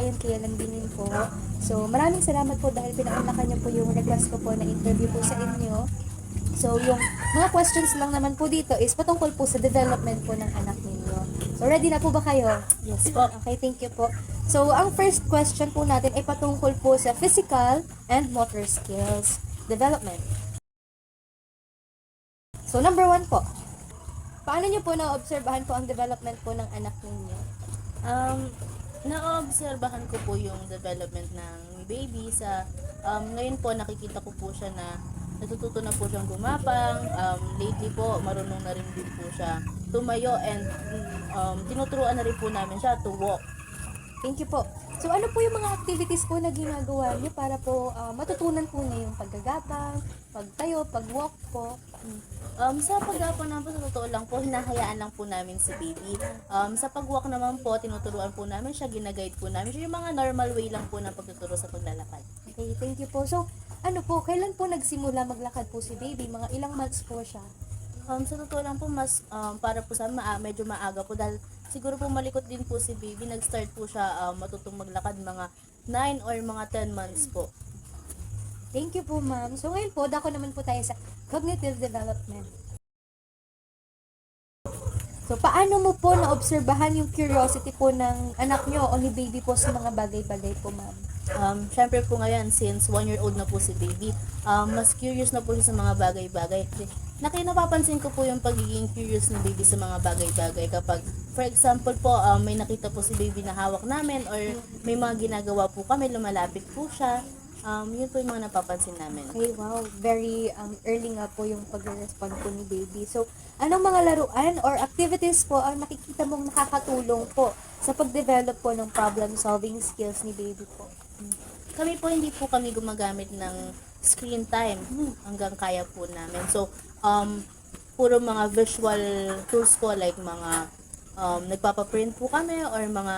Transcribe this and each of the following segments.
kakayantiyalan din po. So, maraming salamat po dahil pinakalakan niyo po yung request ko po na interview po sa inyo. So, yung mga questions lang naman po dito is patungkol po sa development po ng anak ninyo. So, ready na po ba kayo? Yes po. Okay, thank you po. So, ang first question po natin ay patungkol po sa physical and motor skills development. So, number 1 po. Paano niyo po naobserbahan po ang development po ng anak ninyo? Naobserbahan ko po yung development ng baby sa ngayon po nakikita ko po siya na natututo na po siyang gumapang. Lately po marunong na rin din po siya tumayo and tinuturuan na rin po namin siya to walk. Thank you po. So, ano po yung mga activities po na ginagawa niyo para po matutunan po niya yung paggagapang, pagtayo, pagwalk po? Sa pag-apo naman po, sa totoo lang po, hinahayaan lang po namin si baby. Sa pag-walk naman po, tinuturuan po namin siya, ginaguide po namin siya, yung mga normal way lang po ng pagtuturo sa paglalakad. Okay, thank you po. So, ano po, kailan po nagsimula maglakad po si baby? Mga ilang months po siya? Sa totoo lang po, mas para po sa medyo maaga po dahil siguro po malikot din po si baby. Nag-start po siya matutong maglakad mga 9 or mga 10 months po. Thank you po, ma'am. So, ngayon po, dako naman po tayo sa cognitive development. So, paano mo po naobserbahan yung curiosity po ng anak nyo o ni baby po sa mga bagay-bagay po, ma'am? Syempre po ngayon, since 1-year-old na po si baby, mas curious na po siya sa mga bagay-bagay. Napapansin ko po yung pagiging curious ng baby sa mga bagay-bagay kapag, for example po, may nakita po si baby na hawak namin or may mga ginagawa po kami, lumalapit po siya. Yun po yung mga napapansin namin. Okay, wow. Very early nga po yung pag-respond po ni baby. So, anong mga laruan or activities po ang nakikita mong nakakatulong po sa pag-develop po ng problem-solving skills ni baby po? Kami po, hindi po kami gumagamit ng screen time hanggang kaya po namin. So, puro mga visual tools po like mga nagpapaprint po kami or mga,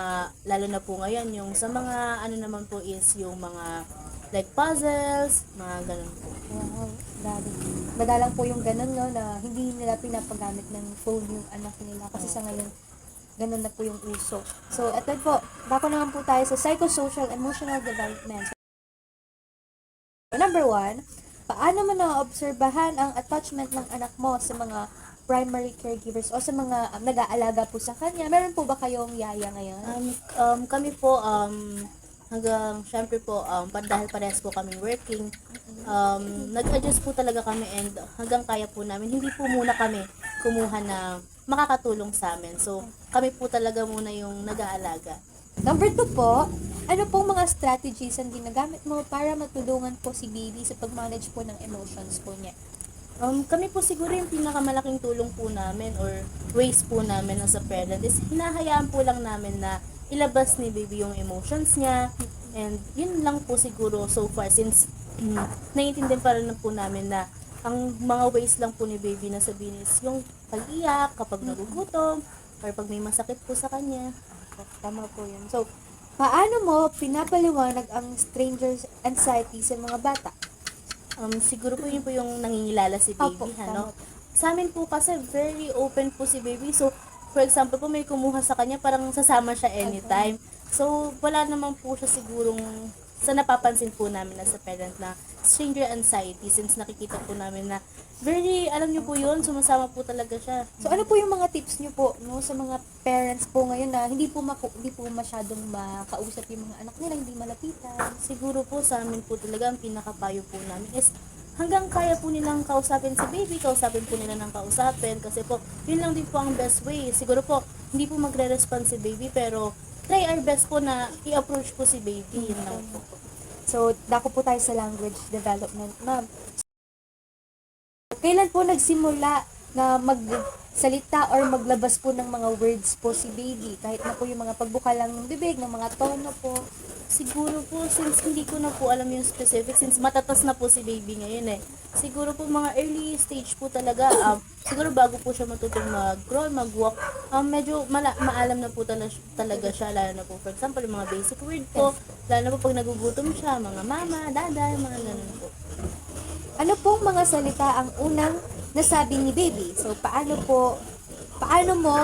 lalo na po ngayon, yung sa mga ano naman po is yung mga like puzzles, mga ganun po. Wow, grabe. Madalang po yung ganun, no, na hindi nila pinapagamit ng phone yung anak nila kasi sa ngayon, ganun na po yung uso. So, eto po, bako naman po tayo sa psychosocial emotional development. So, number 1, paano mo naobserbahan ang attachment ng anak mo sa mga primary caregivers o sa mga nag-aalaga po sa kanya? Meron po ba kayong yaya ngayon? Kami po, hanggang, syempre po, dahil parehas po kaming working, nag-adjust po talaga kami and hanggang kaya po namin, hindi po muna kami kumuha na makakatulong sa amin. So, kami po talaga muna yung nag-aalaga. Number 2 po, ano pong mga strategies ang ginagamit mo para matulungan po si baby sa pag-manage po ng emotions po niya? Kami po siguro yung pinakamalaking tulong po namin or ways po namin as a parent is hinahayaan po lang namin na ilabas ni baby yung emotions niya and yun lang po siguro so far since naiintindihan pa rin po namin na ang mga ways lang po ni baby na sabihin is yung pag-iyak kapag nagugutom or pag may masakit po sa kanya. Tama po yun. So, paano mo pinapaliwanag ang stranger's anxiety sa mga bata? Siguro po yun po yung nangingilala si baby. Opo, Ano? tama. Sa amin po kasi very open po si baby. So, for example po may kumuha sa kanya, parang sasama siya anytime. So, wala naman po siya sigurong sa napapansin po namin as a parent na stranger anxiety since nakikita po namin na very, alam niyo po yun, sumasama po talaga siya. So, ano po yung mga tips niyo po, no, sa mga parents po ngayon na hindi po masyadong makausap yung mga anak nila, hindi malapitan? Siguro po sa amin po talaga ang pinakapayo po namin is hanggang kaya po nilang kausapin si baby, kausapin po nila ng kausapin kasi po yun lang din po ang best way. Siguro po hindi po magre-respond si baby pero try our best po na i-approach po si baby. Yun lang po. So, dako po tayo sa language development, ma'am. Kailan po nagsimula na magsalita or maglabas po ng mga words po si baby? Kahit na po yung mga pagbuka lang ng bibig, ng mga tono po. Siguro po, since hindi ko na po alam yung specific, since matatas na po si baby ngayon siguro po mga early stage po talaga, siguro bago po siya matutong mag-crawl, mag-walk, medyo maalam na po talaga siya, lalo na po, for example, yung mga basic word po, lalo na po pag nagugutom siya, mga mama, dada, mga ganun po. Ano pong mga salita ang unang nasabi ni baby? So, paano po paano mo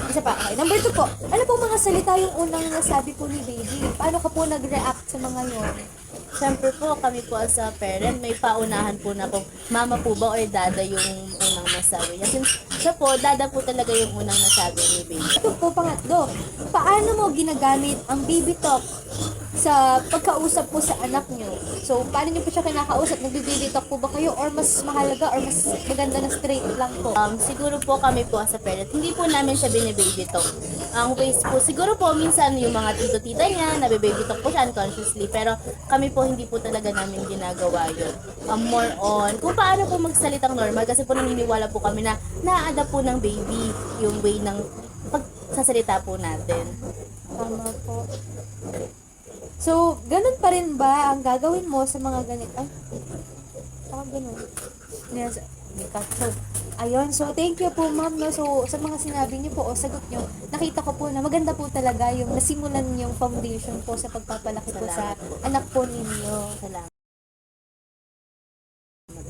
isa pa, okay. Number 2 po, ano pong mga salita yung unang nasabi po ni baby? Paano ka po nag-react sa mga yun? Siyempre po, kami po as a parent, may paunahan po na kung mama po ba or dada yung unang nasabi niya. Since siya po, dada po talaga yung unang nasabi ni baby. Ito po, pangatlo, paano mo ginagamit ang baby talk sa pagkausap po sa anak nyo? So, paano nyo po siya kinakausap? Nagbi-baby talk po ba kayo? Or mas mahalaga or mas maganda na straight lang po? Siguro po kami po as a parent, hindi po namin siya binibaby talk. Ang ways po, siguro po minsan yung mga tito-tita niya, nabibaby talk po siya unconsciously, pero kami po hindi po talaga namin ginagawa yun. More on, kung paano po magsalitang normal, kasi po naniniwala po kami na na-adapt po ng baby yung way ng pagsasalita po natin. Tama po. So, ganun pa rin ba ang gagawin mo sa mga ganit? Ay, tama ganun. Yes, so, ayun. So, thank you po, ma'am. No? So, sa mga sinabi niyo po o sagot niyo, nakita ko po na maganda po talaga yung nasimulan yung foundation po sa pagpapalaki po sa anak po ninyo. Salamat.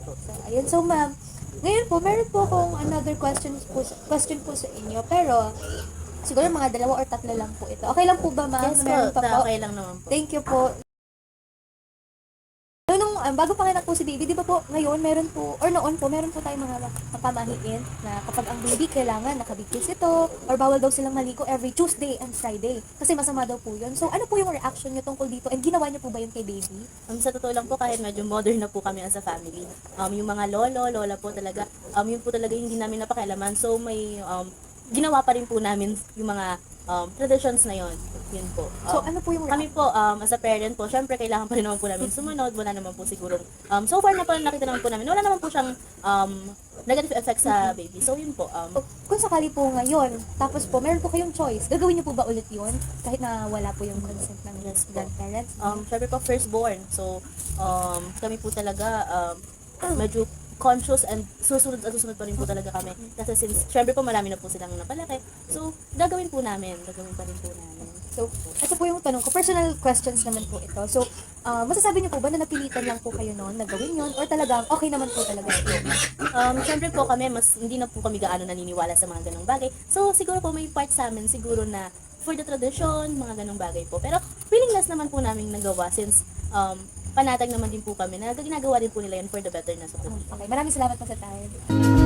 So, ayun. So, ma'am, ngayon po, meron po akong another question po sa inyo. Pero, siguro mga 2 or 3 lang po ito. Okay lang po ba, ma'am? Yes Meron po, pa po? okay lang naman po. Thank you po. So, bago panganak po si baby, di ba po, ngayon, meron po, or noon po, meron po tayong mga pamahiin na kapag ang baby kailangan nakabigkis ito, or bawal daw silang maligo every Tuesday and Friday. Kasi masama daw po yun. So, ano po yung reaction niyo tungkol dito? And ginawa niyo po ba yun kay baby? Sa totoo lang po, kahit medyo modern na po kami as a family, yung mga lolo, lola po talaga, yun po talaga hindi namin napakialaman. So, may ginawa pa rin po namin yung mga traditions na yon. Yun po. So, ano po yung Kami po, as a parent po, syempre kailangan pa rin naman po namin sumunod. Wala naman po siguro. So far na po nakita naman po namin, wala naman po siyang negative effect sa baby. So yun po. Kung sakali po ngayon, tapos po, meron po kayong choice, gagawin niyo po ba ulit yun? Kahit na wala po yung consent ng Yes po. grandparents? Syempre po, firstborn. So, kami po talaga, medyo conscious and susunod at susunod pa rin po talaga kami. Kasi since, syempre po marami na po silang napalaki. So, gagawin pa rin po namin. So, ito po yung tanong ko. Personal questions naman po ito. So, masasabi niyo po ba na napilitan lang po kayo noon na gawin yun? Or talagang okay naman po talaga ito? Syempre po kami, hindi na po kami gaano naniniwala sa mga ganong bagay. So, siguro po may part sa amin, siguro na for the tradition, mga ganong bagay po. Pero, willingness naman po namin nagawa since, panatag naman din po kami na ginagawa din po nila yun for the betterness of the people. Okay, maraming salamat po sa time.